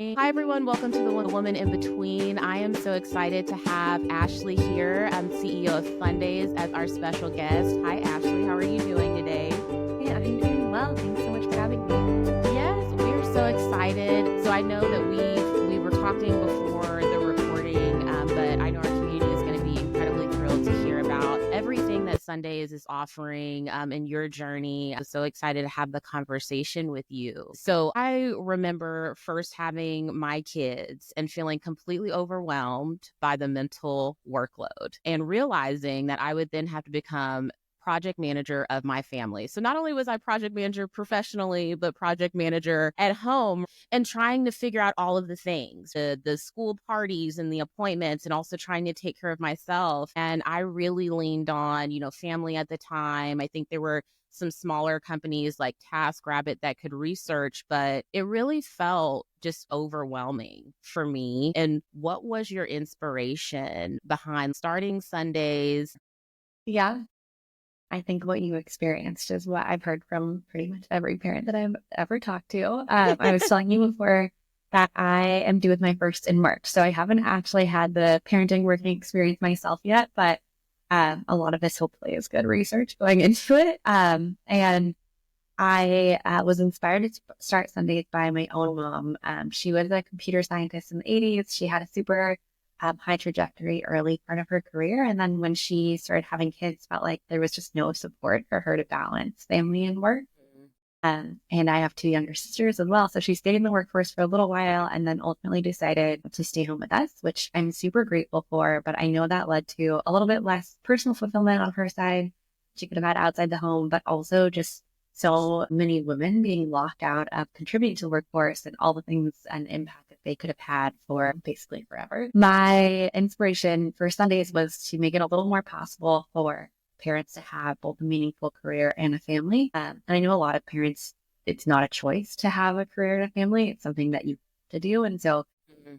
Hi, everyone. Welcome to the Woman in Between. I am so excited to have Ashley here, CEO of Sundays, as our special guest. Hi, Ashley. How are you doing today? Yeah, I'm doing well. Thanks so much for having me. Yes, we're so excited. So I know that we were talking before the recording, but I know our community is going to be incredibly thrilled to hear about everything that Sundays is offering in your journey. I'm so excited to have the conversation with you. So I remember first having my kids and feeling completely overwhelmed by the mental workload and realizing that I would then have to become project manager of my family. So not only was I project manager professionally, but project manager at home and trying to figure out all of the things, the school parties and the appointments, and also trying to take care of myself. And I really leaned on, family at the time. I think there were some smaller companies like TaskRabbit that could research, but it really felt just overwhelming for me. And what was your inspiration behind starting Sundays? Yeah, I think what you experienced is what I've heard from pretty much every parent that I've ever talked to. I was telling you before that I am due with my first in March. So I haven't actually had the parenting working experience myself yet, but a lot of this hopefully is good research going into it. And I was inspired to start Sundays by my own mom. She was a computer scientist in the 80s. She had a super high trajectory early part of her career. And then when she started having kids, felt like there was just no support for her to balance family and work. And I have two younger sisters as well. So she stayed in the workforce for a little while and then ultimately decided to stay home with us, which I'm super grateful for. But I know that led to a little bit less personal fulfillment on her side. She could have had outside the home, but also just so many women being locked out of contributing to the workforce and all the things and impact that they could have had for basically forever. My inspiration for Sundays was to make it a little more possible for parents to have both a meaningful career and a family. And I know a lot of parents, it's not a choice to have a career and a family. It's something that you have to do. And so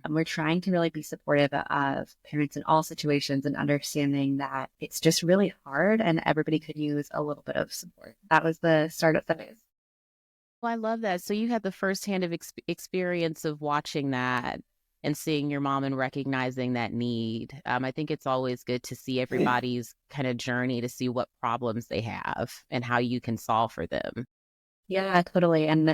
we're trying to really be supportive of parents in all situations and understanding that it's just really hard and everybody could use a little bit of support. That was the start of Sundays. Well, I love that. So you had the firsthand of experience of watching that and seeing your mom and recognizing that need. I think it's always good to see everybody's kind of journey to see what problems they have and how you can solve for them. Yeah, totally. And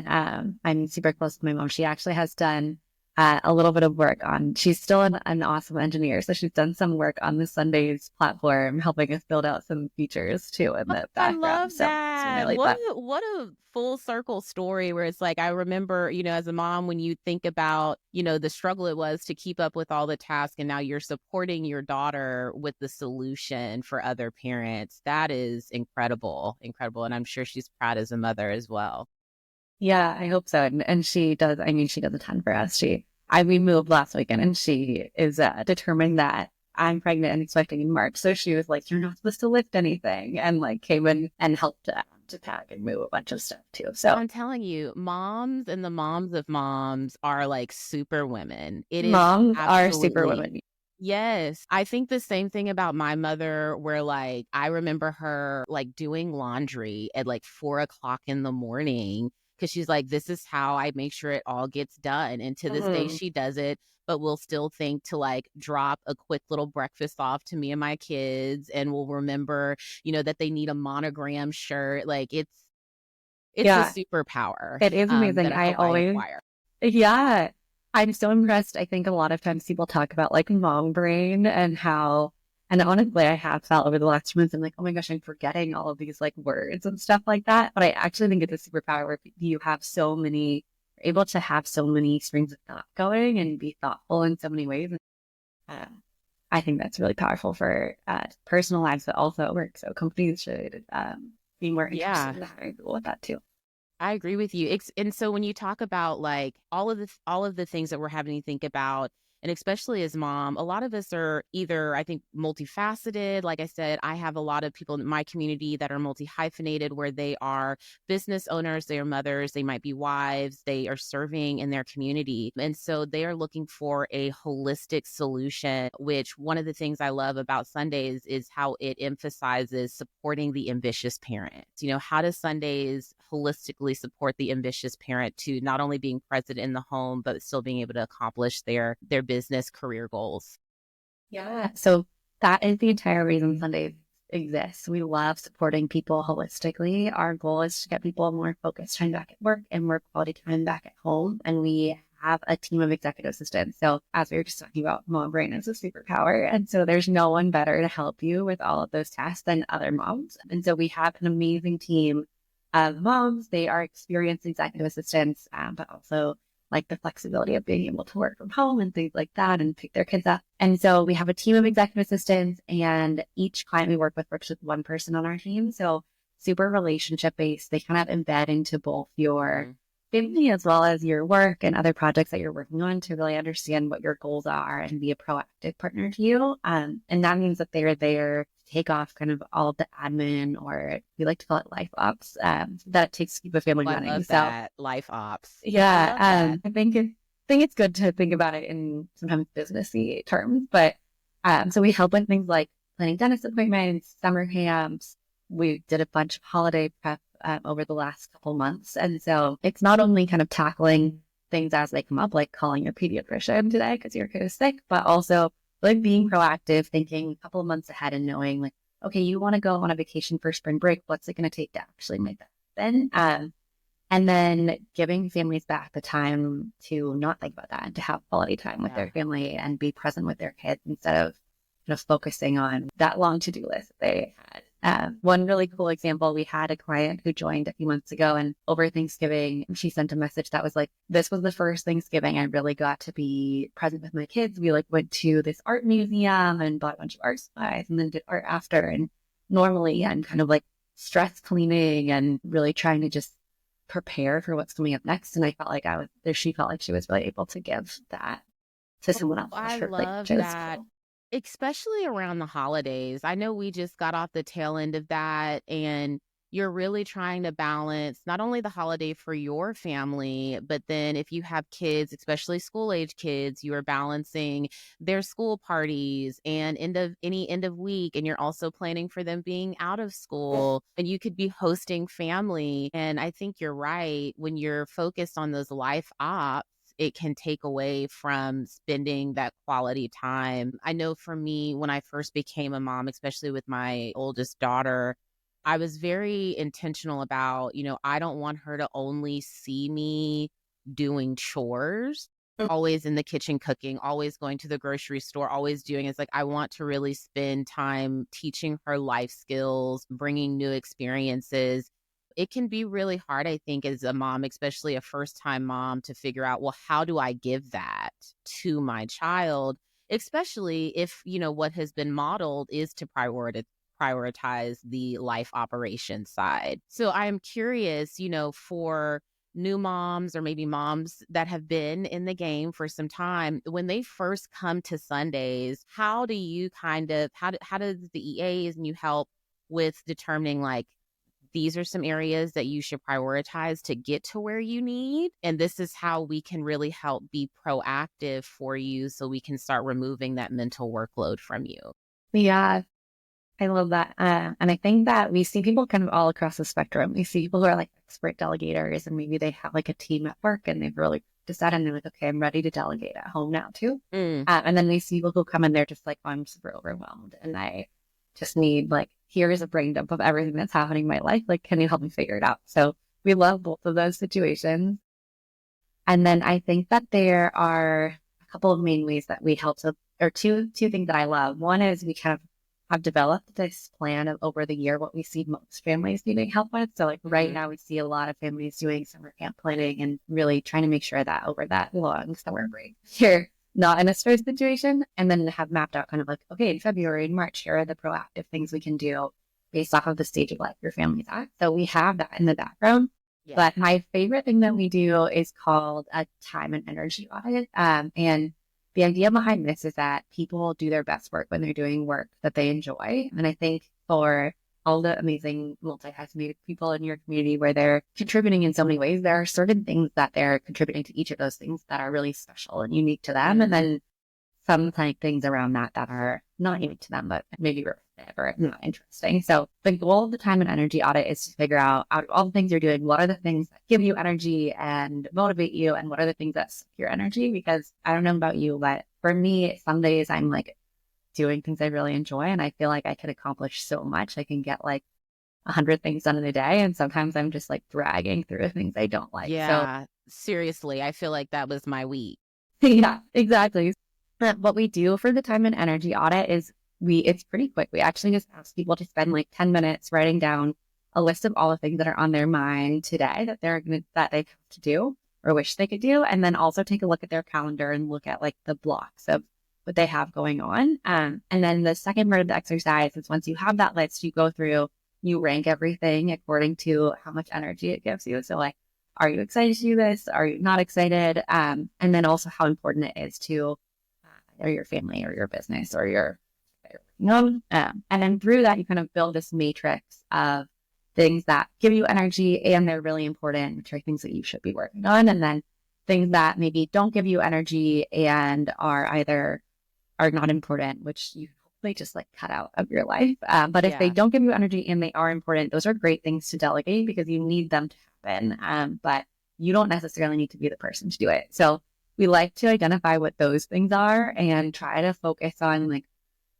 I'm super close to my mom. She actually has done a little bit of work on, she's still an awesome engineer. So she's done some work on the Sundays platform, helping us build out some features too in the I background. love So it's been that. really fun. What a full circle story where it's like I remember, as a mom when you think about, the struggle it was to keep up with all the tasks and now you're supporting your daughter with the solution for other parents. That is incredible. Incredible. And I'm sure she's proud as a mother as well. Yeah, I hope so. And she does, I mean, she does a ton for us. We moved last weekend and she is determined that I'm pregnant and expecting in March. So she was like, you're not supposed to lift anything, and like came in and helped to pack and move a bunch of stuff too. So I'm telling you, moms and the moms of moms are like super women. It is moms are super absolutely. women. Yes. I think the same thing about my mother, where like I remember her like doing laundry at like 4 o'clock in the morning because she's like, this is how I make sure it all gets done. And to this day, Mhm. she does it, but we'll still think to like drop a quick little breakfast off to me and my kids. And we'll remember, that they need a monogram shirt. Like it's a Yeah, superpower it is amazing. that I I hope I always, acquire. yeah, I'm so impressed. I think a lot of times people talk about like mom brain and how, and honestly, I have felt over the last 2 months, I'm like, oh my gosh, I'm forgetting all of these like words and stuff like that. But I actually think it's a superpower where you have so many, you're able to have so many streams of thought going and be thoughtful in so many ways. Uh, I think that's really powerful for personal lives, but also at work. So companies should be more interested Yeah. in hiring people with that too. I agree with you. And so when you talk about like all of the things that we're having to think about, And especially as mom, a lot of us are either, I think, multifaceted. Like I said, I have a lot of people in my community that are multi hyphenated, where they are business owners, they are mothers, they might be wives, they are serving in their community. And so they are looking for a holistic solution, which one of the things I love about Sundays is how it emphasizes supporting the ambitious parent. How does Sundays holistically support the ambitious parent to not only being present in the home, but still being able to accomplish their business career goals? Yeah. So that is the entire reason Sundays exists. We love supporting people holistically. Our goal is to get people more focused time back at work and more quality time back at home. And we have a team of executive assistants. So as we were just talking about, mom brain is a superpower. And so there's no one better to help you with all of those tasks than other moms. And so we have an amazing team of moms. They are experienced executive assistants, but also like the flexibility of being able to work from home and things like that and pick their kids up. And so we have a team of executive assistants, and each client we work with works with one person on our team. So super relationship based. They kind of embed into both your family as well as your work and other projects that you're working on to really understand what your goals are and be a proactive partner to you. And that means that they're there to take off kind of all of the admin, or we like to call it life ops, that it takes to keep a family running. I love that. Life ops. Yeah. I think it's good to think about it in sometimes businessy terms, but so we help with things like planning dentist appointments, summer camps. We did a bunch of holiday prep over the last couple months. And so it's not only kind of tackling things as they come up, like calling your pediatrician today because your kid is sick, but also like being proactive, thinking a couple of months ahead and knowing like, okay, you want to go on a vacation for spring break. What's it going to take to actually make that happen? And then giving families back the time to not think about that and to have quality time with their family and be present with their kids instead of focusing on that long to-do list that they had. One really cool example, we had a client who joined a few months ago, and over Thanksgiving, she sent a message that was like, this was the first Thanksgiving I really got to be present with my kids. We went to this art museum and bought a bunch of art supplies and then did art after. And normally I'm kind of stress cleaning and really trying to just prepare for what's coming up next. And I felt like she felt like she was really able to give that to someone else. I love that. Cool. Especially around the holidays. I know we just got off the tail end of that, and you're really trying to balance not only the holiday for your family, but then if you have kids, especially school age kids, you are balancing their school parties and end of week, and you're also planning for them being out of school, and you could be hosting family. And I think you're right. When you're focused on those life ops, it can take away from spending that quality time. I know for me, when I first became a mom, especially with my oldest daughter, I was very intentional about, I don't want her to only see me doing chores, always in the kitchen cooking, always going to the grocery store, always doing it's I want to really spend time teaching her life skills, bringing new experiences. It can be really hard, I think, as a mom, especially a first-time mom, to figure out, well, how do I give that to my child, especially if, what has been modeled is to prioritize the life operation side. So I'm curious, for new moms or maybe moms that have been in the game for some time, when they first come to Sundays, how do you how does the EAs and you help with determining these are some areas that you should prioritize to get to where you need. And this is how we can really help be proactive for you so we can start removing that mental workload from you. Yeah, I love that. And I think that we see people kind of all across the spectrum. We see people who are expert delegators, and maybe they have a team at work and they've really decided and they're okay, I'm ready to delegate at home now too. And then we see people who come in, they're just I'm super overwhelmed and I just need here is a brain dump of everything that's happening in my life. Can you help me figure it out? So we love both of those situations. And then I think that there are a couple of main ways that we help or two things that I love. One is we kind of have developed this plan of over the year what we see most families needing help with. So right now we see a lot of families doing summer camp planning and really trying to make sure that over that long summer break, you're not in a stress situation, and then have mapped out kind of okay, in February and March, here are the proactive things we can do based off of the stage of life your family's at. So we have that in the background. Yeah. But my favorite thing that we do is called a time and energy audit. And the idea behind this is that people do their best work when they're doing work that they enjoy. And I think for all the amazing multifaceted people in your community where they're contributing in so many ways, there are certain things that they're contributing to each of those things that are really special and unique to them. And then some kind of things around that that are not unique to them, but maybe repetitive or not interesting. So the goal of the time and energy audit is to figure out of all the things you're doing, what are the things that give you energy and motivate you, and what are the things that suck your energy? Because I don't know about you, but for me, some days I'm like doing things I really enjoy, and I feel like I can accomplish so much. I can get like 100 things done in a day, and sometimes I'm just like dragging through the things I don't like. So Yeah, seriously, I feel like that was my week. yeah, exactly. But what we do for the time and energy audit is it's pretty quick. We actually just ask people to spend like 10 minutes writing down a list of all the things that are on their mind today that that they have to do or wish they could do. And then also take a look at their calendar and look at like the blocks of what they have going on. And then the second part of the exercise is once you have that list, you go through, you rank everything according to how much energy it gives you. So like, are you excited to do this? Are you not excited? And then also how important it is to or your family or your business or your and then through that you kind of build this matrix of things that give you energy and they're really important, which are things that you should be working on, and then things that maybe don't give you energy and are not important, which you hopefully just like cut out of your life. But if they Yeah. don't give you energy and they are important, those are great things to delegate because you need them to happen. But you don't necessarily need to be the person to do it. So we like to identify what those things are and try to focus on like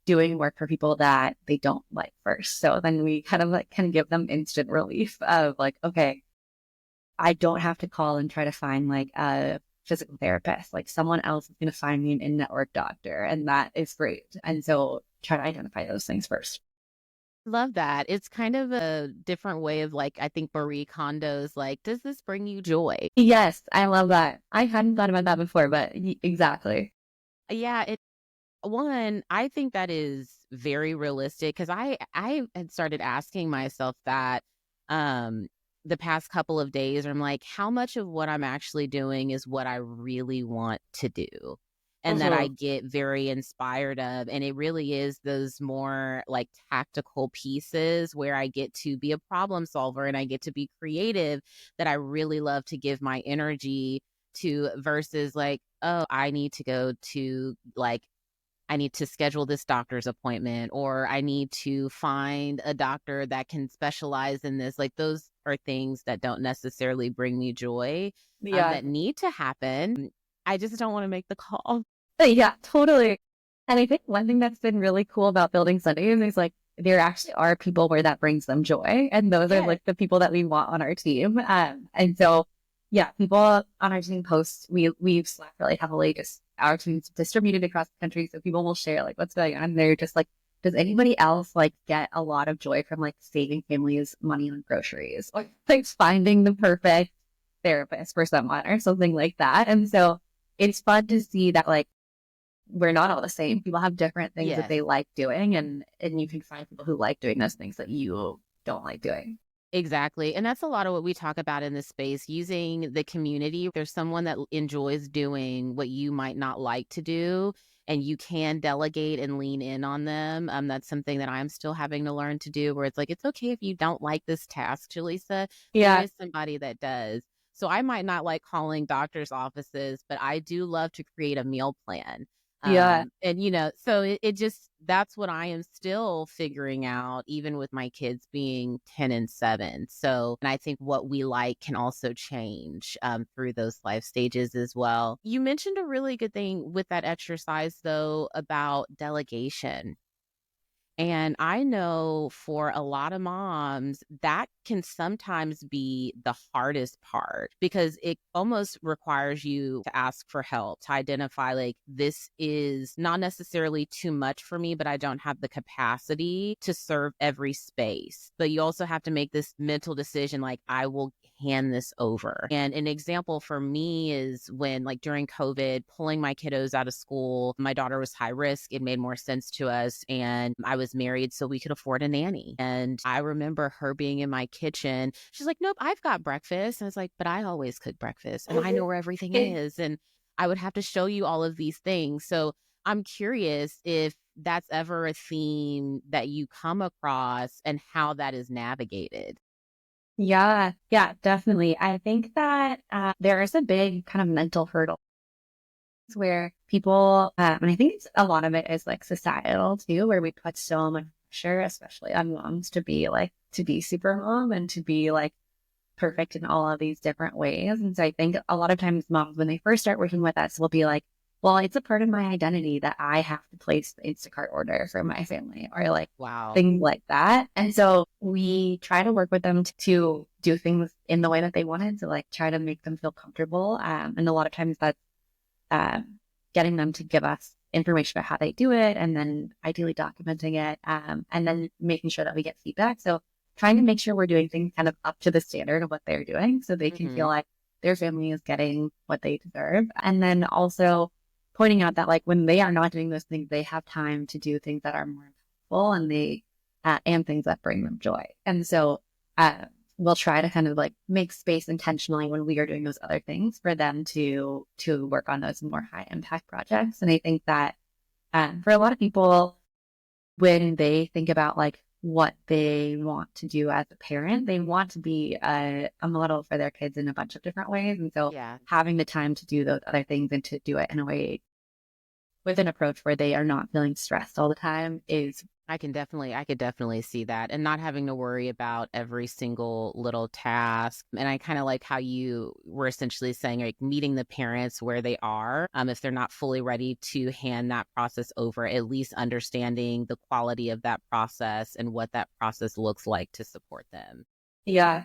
doing work for people that they don't like first. So then we kind of like can give them instant relief of like, okay, I don't have to call and try to find like a physical therapist. Like someone else is going to find me an in-network doctor, and that is great. And so try to identify those things first. Love that. It's kind of a different way of like, I think Marie Kondo's like, does this bring you joy? Yes, I love that. I hadn't thought about that before, but exactly. Yeah, one, I think that is very realistic because I had started asking myself that um the past couple of days. I'm like, how much of what I'm actually doing is what I really want to do? And that I Mhm. get very inspired of. And it really is those more like tactical pieces where I get to be a problem solver and I get to be creative that I really love to give my energy to versus like, oh, I need to go to like I need to schedule this doctor's appointment or I need to find a doctor that can specialize in this. Like those are things that don't necessarily bring me joy, Yeah. that need to happen. I just don't want to make the call. Yeah, totally. And I think one thing that's been really cool about building Sundays is like there actually are people where that brings them joy. And those are Yes. like the people that we want on our team. And so yeah, people on our team post, we've Slack really heavily, just our team's distributed across the country. So people will share like what's going on. They're just like, does anybody else like get a lot of joy from like saving families money on groceries or like finding the perfect therapist for someone or something like that? And so it's fun to see that like we're not all the same. People have different things that Yes. they like doing, and you can find people who like doing those things that you don't like doing. Exactly. And that's a lot of what we talk about in this space, using the community. If there's someone that enjoys doing what you might not like to do, and you can delegate and lean in on them. That's something that I'm still having to learn to do, where it's like, it's okay if you don't like this task, Jaleesa. There Yeah, is somebody that does. So I might not like calling doctor's offices, but I do love to create a meal plan. yeah, And so it just that's what I am still figuring out, even with my kids being 10 and 7. So, and I think what we like can also change through those life stages as well. You mentioned a really good thing with that exercise, though, about delegation. And I know for a lot of moms, that can sometimes be the hardest part because it almost requires you to ask for help, to identify, like, this is not necessarily too much for me, but I don't have the capacity to serve every space. But you also have to make this mental decision, like, I will hand this over. And an example for me is when, like, during COVID, pulling my kiddos out of school, my daughter was high risk. It made more sense to us. And I was married, so we could afford a nanny. And I remember her being in my kitchen. She's like, nope, I've got breakfast. And I was like, but I always cook breakfast and I know where everything is. And I would have to show you all of these things. So I'm curious if that's ever a theme that you come across and how that is navigated. Yeah, yeah, definitely. I think that there is a big kind of mental hurdle where people, and I think a lot of it is like societal too, where we put so much pressure, especially on moms, to be like, to be super mom and to be like perfect in all of these different ways. And so I think a lot of times moms, when they first start working with us, will be like, well, it's a part of my identity that I have to place the Instacart order for my family or like Wow. things like that. And so we try to work with them to do things in the way that they wanted to like try to make them feel comfortable. And a lot of times that's getting them to give us information about how they do it and then ideally documenting it and then making sure that we get feedback. So trying to make sure we're doing things kind of up to the standard of what they're doing so they can feel Hmm. like their family is getting what they deserve. And then also pointing out that like when they are not doing those things, they have time to do things that are more impactful and they and things that bring them joy. And so uh, we'll try to kind of like make space intentionally when we are doing those other things for them to work on those more high impact projects. And I think that for a lot of people, when they think about like what they want to do as a parent, they want to be a model for their kids in a bunch of different ways. And so Yeah. having the time to do those other things and to do it in a way with an approach where they are not feeling stressed all the time is I could definitely see that and not having to worry about every single little task. And I kind of like how you were essentially saying, like meeting the parents where they are. If they're not fully ready to hand that process over, at least understanding the quality of that process and what that process looks like to support them. yeah,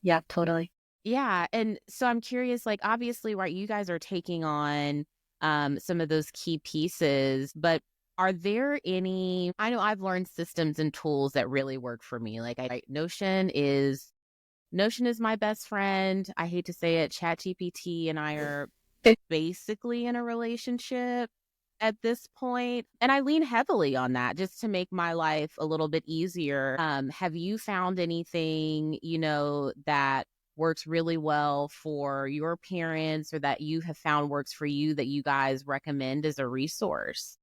yeah, totally. Yeah. And so I'm curious, like, obviously, right, you guys are taking on some of those key pieces, but are there any, I know I've learned systems and tools that really work for me. Like Notion is my best friend. I hate to say it, ChatGPT and I are basically in a relationship at this point, and I lean heavily on that just to make my life a little bit easier. Have you found anything, that works really well for your parents or that you have found works for you that you guys recommend as a resource?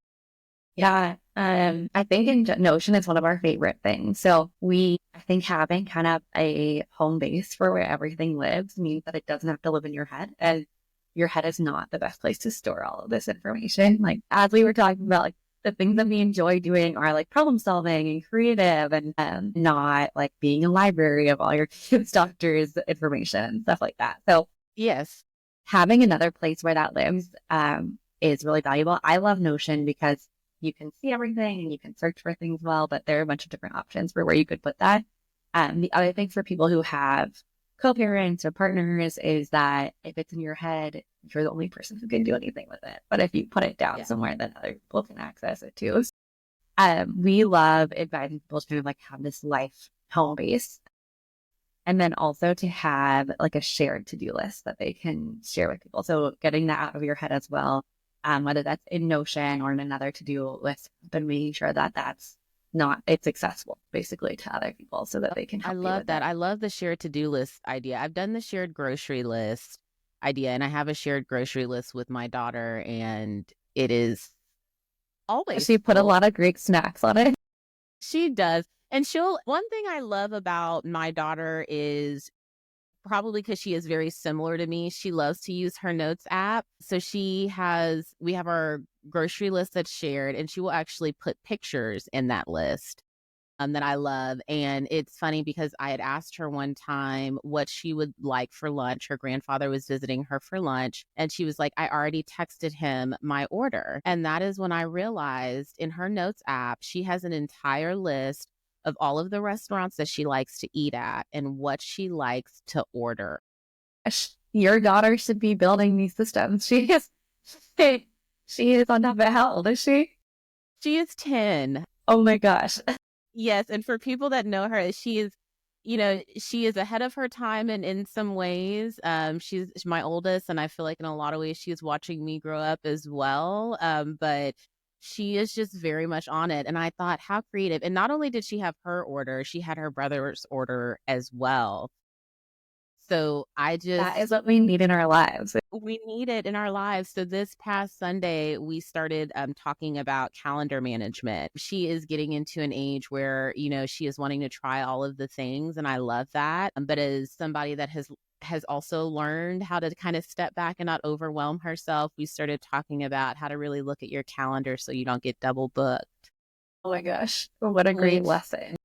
Yeah, I think Notion is one of our favorite things. So I think having kind of a home base for where everything lives means that it doesn't have to live in your head. And your head is not the best place to store all of this information. Like as we were talking about, like the things that we enjoy doing are like problem solving and creative and not like being a library of all your kids' doctors' information and stuff like that. So Yes. having another place where that lives is really valuable. I love Notion because you can see everything and you can search for things well, but there are a bunch of different options for where you could put that. The other thing for people who have co-parents or partners is that if it's in your head, you're the only person who can do anything with it. But if you put it down Yeah. somewhere, then other people can access it too. We love advising people to kind of like have this life home base and then also to have like a shared to-do list that they can share with people. So getting that out of your head as well, whether that's in Notion or in another to-do list, but making sure that it's accessible basically to other people so that they can I help you love with that. it. I love the shared to-do list idea. I've done the shared grocery list idea, and I have a shared grocery list with my daughter, and it is always She put a full. lot of Greek snacks on it. She does. And one thing I love about my daughter is probably because she is very similar to me, she loves to use her notes app. So we have our grocery list that's shared, and she will actually put pictures in that list that I love. And it's funny because I had asked her one time what she would like for lunch. Her grandfather was visiting her for lunch, and she was like, I already texted him my order. And that is when I realized in her notes app, she has an entire list of all of the restaurants that she likes to eat at and what she likes to order. Your daughter should be building these systems. She is on top of it. How old is she? She is 10. Oh my gosh. Yes, and for people that know her, she is ahead of her time in some ways. She's my oldest, and I feel like in a lot of ways she's watching me grow up as well. But she is just very much on it. And I thought, how creative. And not only did she have her order, she had her brother's order as well. So That is what we need in our lives. we need it in our lives. So this past Sunday, we started talking about calendar management. She is getting into an age where, she is wanting to try all of the things, and I love that. But as somebody that has also learned how to kind of step back and not overwhelm herself, we started talking about how to really look at your calendar so you don't get double booked. Oh my gosh, what a great lesson.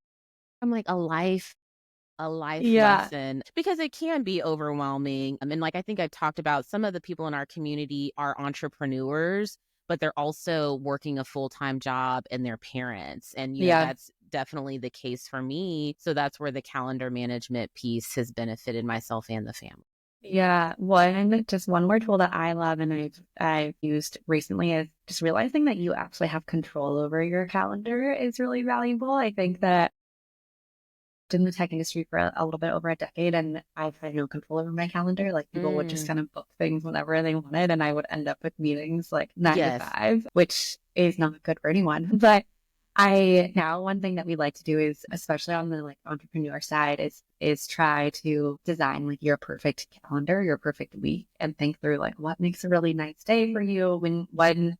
I'm like a life Yeah. lesson, because it can be overwhelming. I mean, like, I think I've talked about, some of the people in our community are entrepreneurs, but they're also working a full-time job and they're parents. And, Yeah. that's definitely the case for me. So that's where the calendar management piece has benefited myself and the family. Yeah. One more tool that I love and I've used recently is just realizing that you actually have control over your calendar is really valuable. I think that in the tech industry for a little bit over a decade, and I've had no control over my calendar. Like, people would just kind of book things whenever they wanted, and I would end up with meetings like 9 to 5, which is not good for anyone. But one thing that we like to do is, especially on the like entrepreneur side, is try to design like your perfect calendar, your perfect week, and think through like what makes a really nice day for you. When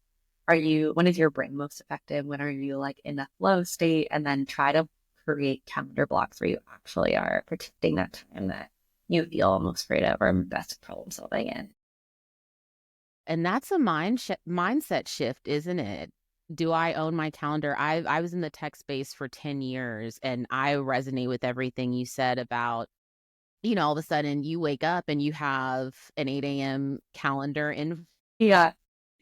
is your brain most effective? When are you like in a flow state? And then try to create calendar blocks where you actually are protecting that time that you feel most creative or best problem solving in. And that's a mindset shift, isn't it? Do I own my calendar? I was in the tech space for 10 years, and I resonate with everything you said about, all of a sudden you wake up and you have an 8 a.m. calendar, and Yeah.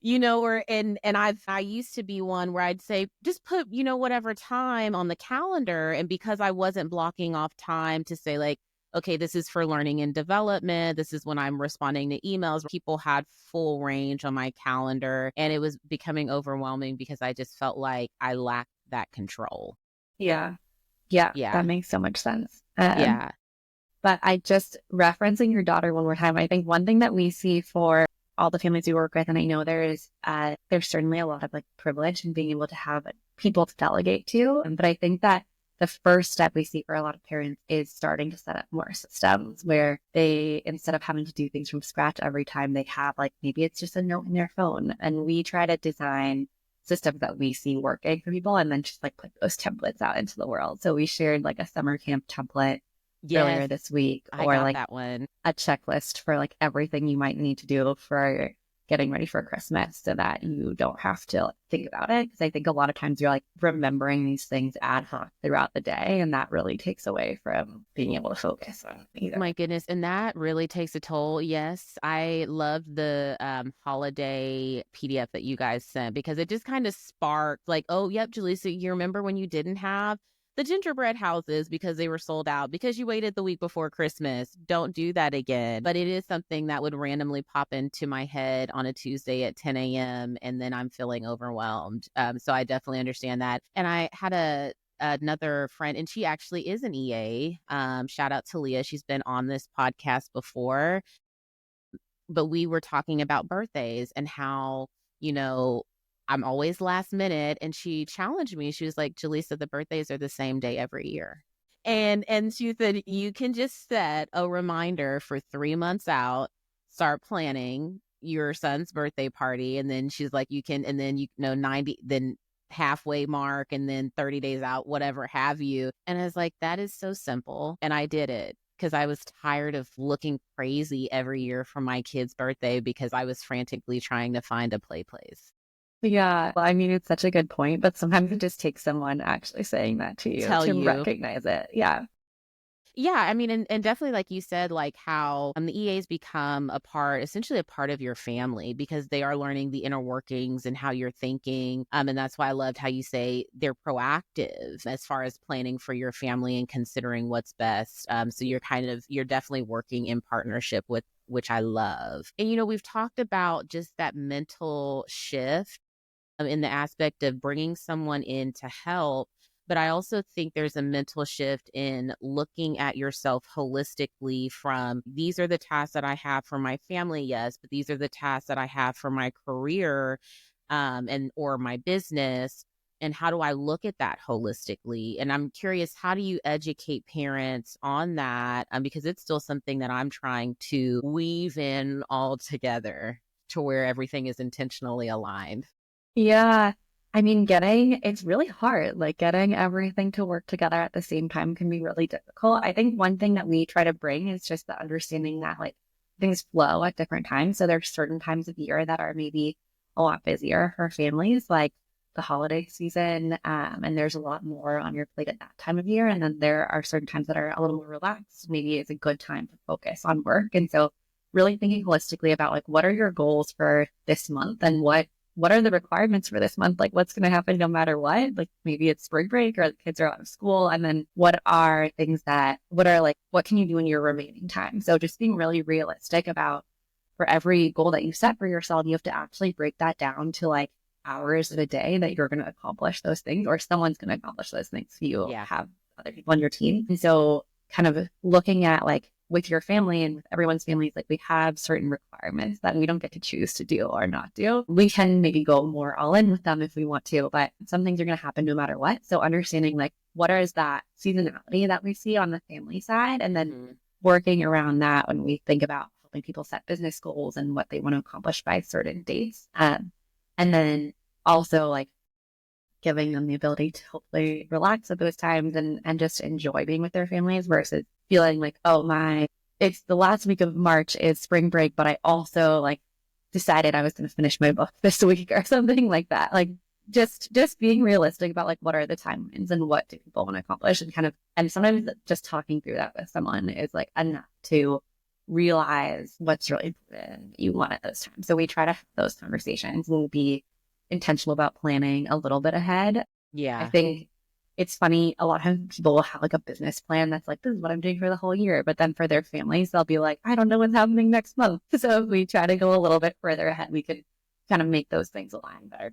I used to be one where I'd say, just put, whatever time on the calendar. And because I wasn't blocking off time to say, like, okay, this is for learning and development, this is when I'm responding to emails, people had full range on my calendar, and it was becoming overwhelming because I just felt like I lacked that control. Yeah. Yeah. Yeah. That makes so much sense. Yeah. But I just referencing your daughter one more time, I think one thing that we see for all the families we work with, and I know there's certainly a lot of like privilege in being able to have people to delegate to. But I think that the first step we see for a lot of parents is starting to set up more systems where they, instead of having to do things from scratch every time, they have like, maybe it's just a note in their phone. And we try to design systems that we see working for people and then just like put those templates out into the world. So we shared like a summer camp template earlier this week, or like that one, a checklist for like everything you might need to do for getting ready for Christmas so that you don't have to think about it. Because I think a lot of times you're like remembering these things ad hoc throughout the day, and that really takes away from being able to focus on either. My goodness. And that really takes a toll. Yes. I loved the holiday PDF that you guys sent, because it just kind of sparked like, oh, yep, Jaleesa, you remember when you didn't have the gingerbread houses because they were sold out because you waited the week before Christmas. Don't do that again. But it is something that would randomly pop into my head on a Tuesday at 10 a.m. and then I'm feeling overwhelmed. So I definitely understand that. And I had another friend, and she actually is an EA. Shout out to Leah. She's been on this podcast before. But we were talking about birthdays and how, I'm always last minute. And she challenged me. She was like, Jaleesa, the birthdays are the same day every year. And she said, you can just set a reminder for 3 months out, start planning your son's birthday party. And then she's like, you can, and then, 90, then halfway mark, and then 30 days out, whatever have you. And I was like, that is so simple. And I did it because I was tired of looking crazy every year for my kid's birthday because I was frantically trying to find a place. Yeah. Well, I mean, it's such a good point, but sometimes it just takes someone actually saying that to you to recognize it. Yeah. Yeah, I mean, and definitely, like you said, like how the EAs become essentially a part of your family, because they are learning the inner workings and how you're thinking. And that's why I loved how you say they're proactive as far as planning for your family and considering what's best. So you're definitely working in partnership with, which I love. And, we've talked about just that mental shift in the aspect of bringing someone in to help. But I also think there's a mental shift in looking at yourself holistically from, these are the tasks that I have for my family, yes, but these are the tasks that I have for my career or my business. And how do I look at that holistically? And I'm curious, how do you educate parents on that? Because it's still something that I'm trying to weave in all together to where everything is intentionally aligned. Yeah. I mean, it's really hard. Like getting everything to work together at the same time can be really difficult. I think one thing that we try to bring is just the understanding that like things flow at different times. So there's certain times of year that are maybe a lot busier for families, like the holiday season. And there's a lot more on your plate at that time of year. And then there are certain times that are a little more relaxed. Maybe it's a good time to focus on work. And so really thinking holistically about like what are your goals for this month and what are the requirements for this month? Like what's going to happen no matter what? Like maybe it's spring break or the kids are out of school. And then what are things what can you do in your remaining time? So just being really realistic about for every goal that you set for yourself, you have to actually break that down to like hours of a day that you're going to accomplish those things or someone's going to accomplish those things. You Yeah. have other people on your team. And so kind of looking at like with your family and with everyone's families, like we have certain requirements that we don't get to choose to do or not do. We can maybe go more all in with them if we want to, but some things are going to happen no matter what. So understanding like what is that seasonality that we see on the family side and then working around that when we think about helping people set business goals and what they want to accomplish by certain dates. And then also like giving them the ability to hopefully relax at those times and just enjoy being with their families versus feeling like, oh, it's the last week of March is spring break, but I also like decided I was going to finish my book this week or something like that. Like just being realistic about like what are the timelines and what do people want to accomplish and sometimes just talking through that with someone is like enough to realize what's really important you want at those times. So we try to have those conversations. We'll be intentional about planning a little bit ahead. Yeah. I think it's funny. A lot of times people will have like a business plan that's like, this is what I'm doing for the whole year. But then for their families, they'll be like, I don't know what's happening next month. So if we try to go a little bit further ahead, we could kind of make those things align better.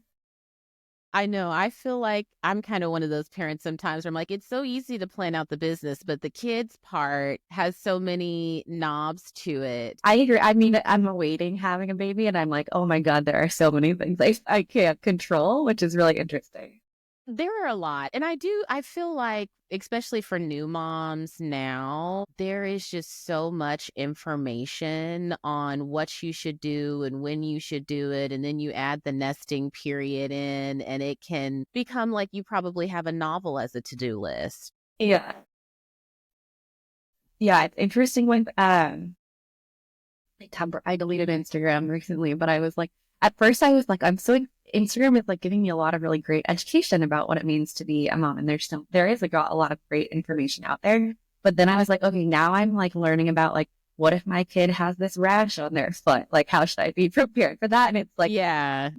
I know. I feel like I'm kind of one of those parents sometimes where I'm like, it's so easy to plan out the business, but the kids part has so many knobs to it. I agree. I mean, I'm awaiting having a baby and I'm like, oh my God, there are so many things I can't control, which is really interesting. There are a lot. And I feel like, especially for new moms now, there is just so much information on what you should do and when you should do it. And then you add the nesting period in, and it can become like you probably have a novel as a to-do list. Yeah. Yeah. It's interesting when, I deleted Instagram recently, but I was like, at first I was like, Instagram is like giving me a lot of really great education about what it means to be a mom. And there is like a lot of great information out there. But then I was like, okay, now I'm like learning about like, what if my kid has this rash on their foot? Like, how should I be prepared for that? And it's like, yeah,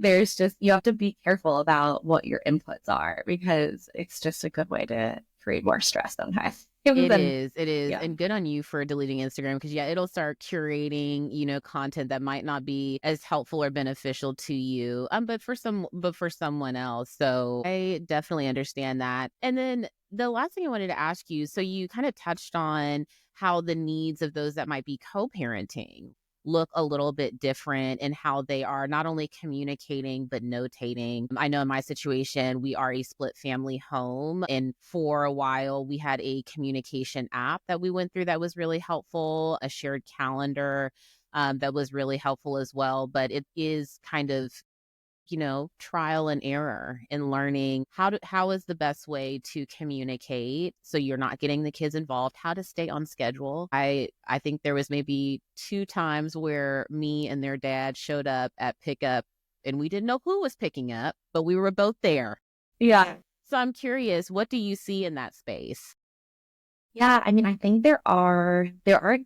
you have to be careful about what your inputs are because it's just a good way to create more stress sometimes. It is. Yeah. And good on you for deleting Instagram because, yeah, it'll start curating, content that might not be as helpful or beneficial to you, but for someone else. So I definitely understand that. And then the last thing I wanted to ask you, so you kind of touched on how the needs of those that might be co-parenting look a little bit different in how they are not only communicating but notating. I know in my situation, we are a split family home, and for a while we had a communication app that we went through that was really helpful, a shared calendar that was really helpful as well. But it is kind of trial and error in learning how is the best way to communicate so you're not getting the kids involved, how to stay on schedule. I think there was maybe 2 times where me and their dad showed up at pickup and we didn't know who was picking up, but we were both there. Yeah. So I'm curious, what do you see in that space? Yeah, I mean, I think there are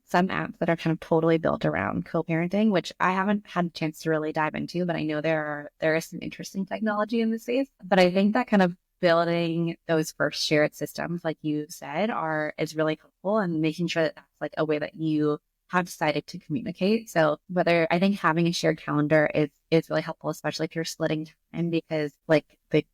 some apps that are kind of totally built around co-parenting, which I haven't had a chance to really dive into, but I know there is some interesting technology in this space. But I think that kind of building those first shared systems, like you said, is really helpful and making sure that that's like a way that you have decided to communicate. So I think having a shared calendar is really helpful, especially if you're splitting time because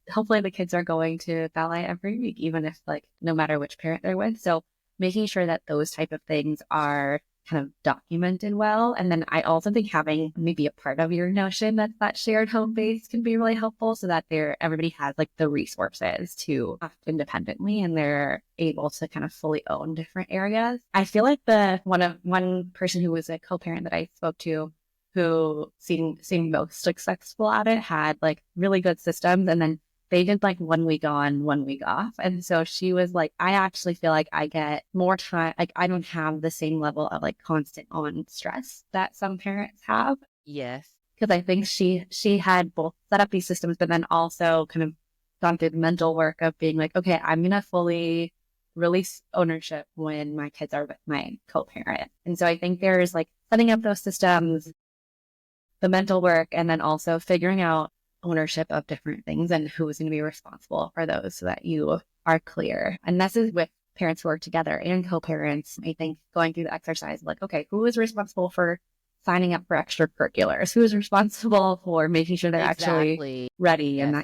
hopefully the kids are going to ballet every week, even if like no matter which parent they're with. So making sure that those type of things are kind of documented well. And then I also think having maybe a part of your Notion that shared home base can be really helpful so that everybody has like the resources to act independently and they're able to kind of fully own different areas. I feel like one person who was a co-parent that I spoke to who seemed most successful at it had like really good systems, and then they did like 1 week on, 1 week off. And so she was like, I actually feel like I get more time. Like I don't have the same level of like constant on stress that some parents have. Yes. Because I think she had both set up these systems, but then also kind of gone through the mental work of being like, okay, I'm going to fully release ownership when my kids are with my co-parent. And so I think there's like setting up those systems, the mental work, and then also figuring out ownership of different things and who is going to be responsible for those so that you are clear. And this is with parents who work together and co-parents. I think going through the exercise, like, okay, who is responsible for signing up for extracurriculars? Who is responsible for making sure they're actually ready? Yes. And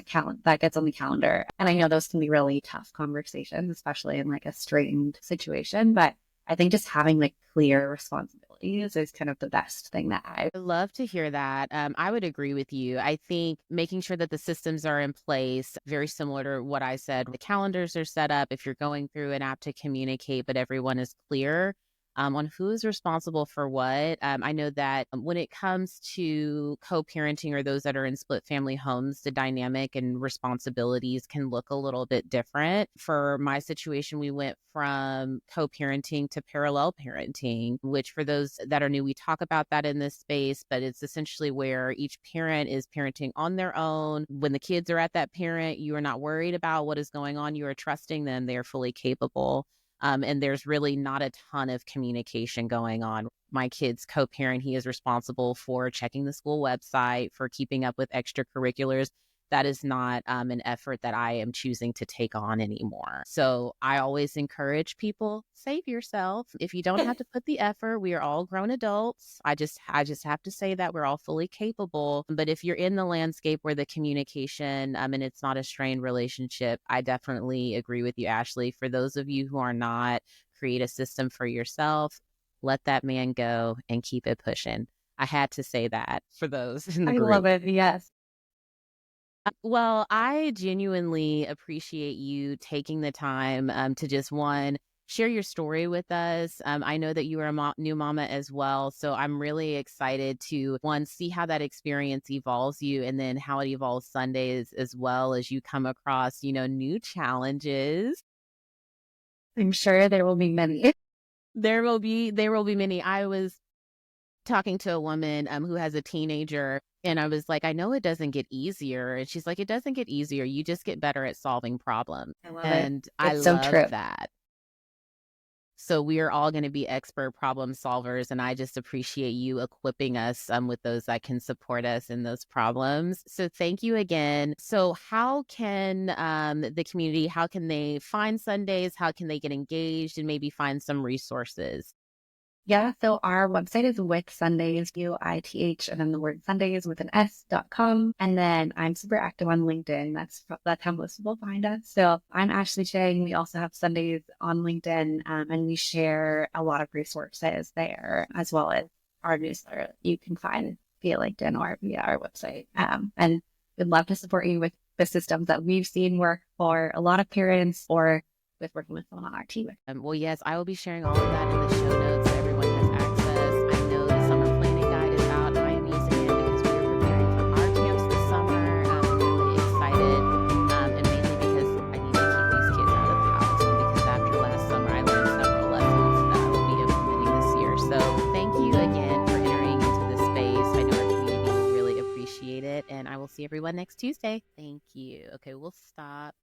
that gets on the calendar. And I know those can be really tough conversations, especially in like a strained situation, but I think just having like clear responsibilities is kind of the best thing that I love to hear that. I would agree with you. I think making sure that the systems are in place, very similar to what I said, the calendars are set up if you're going through an app to communicate, but everyone is clear on who is responsible for what. I know that when it comes to co-parenting or those that are in split family homes, the dynamic and responsibilities can look a little bit different. For my situation, we went from co-parenting to parallel parenting, which for those that are new, we talk about that in this space, but it's essentially where each parent is parenting on their own. When the kids are at that parent, you are not worried about what is going on. You are trusting them. They are fully capable. And there's really not a ton of communication going on. My kid's co-parent, he is responsible for checking the school website, for keeping up with extracurriculars. That is not an effort that I am choosing to take on anymore. So I always encourage people, save yourself. If you don't have to put the effort, we are all grown adults. I just have to say that we're all fully capable. But if you're in the landscape where the communication and it's not a strained relationship, I definitely agree with you, Ashley. For those of you who are not, create a system for yourself. Let that man go and keep it pushing. I had to say that for those in the group. I love it. Yes. Well, I genuinely appreciate you taking the time to just share your story with us. I know that you are a new mama as well. So I'm really excited to see how that experience evolves you and then how it evolves Sundays as well as you come across, new challenges. I'm sure there will be many. There will be many. I was talking to a woman who has a teenager, and I was like, I know it doesn't get easier. And she's like, it doesn't get easier. You just get better at solving problems. I love and it. I It's love so true. that. So we are all going to be expert problem solvers. And I just appreciate you equipping us with those that can support us in those problems. So thank you again. So how can the community, how can they find Sundays? How can they get engaged and maybe find some resources? Yeah, so our website is WITH-Sundays, UITH, and then the word Sundays with an S.com. And then I'm super active on LinkedIn. That's how most people find us. So I'm Ashley Chang. We also have Sundays on LinkedIn, and we share a lot of resources there, as well as our newsletter you can find via LinkedIn or via our website. And we'd love to support you with the systems that we've seen work for a lot of parents or with working with someone on our team. Well, yes, I will be sharing all of that in the show notes so everyone has access. I know the summer planning guide is out, and I am using it because we are preparing for our camps this summer. I'm really excited, and mainly because I need to keep these kids out of the house, and because after last summer, I learned several lessons that I will be implementing this year. So thank you again for entering into this space. I know our community will really appreciate it, and I will see everyone next Tuesday. Thank you. Okay, we'll stop.